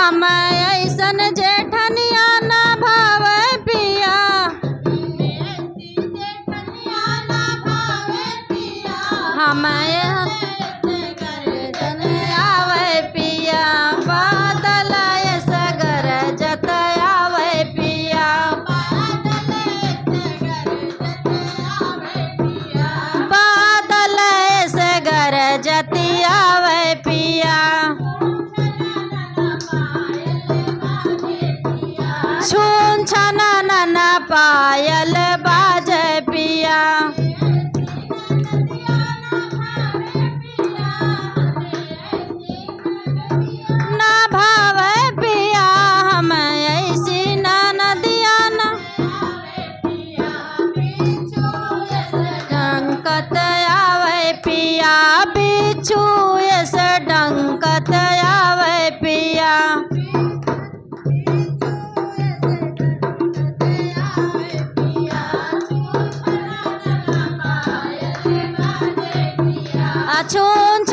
हम ऐसन जेठनिया ना भावे पिया हम गरजन आवे पिया बादल ऐसा गरजत आवे पिया बादल ऐसे गरजत आवे पिया छून छना नना पायल बाजे पिया ना भावे पिया हम ऐसी नदिया ना डंकत आवे पिया बिच्छू ऐसे डंकत आवे पिया छून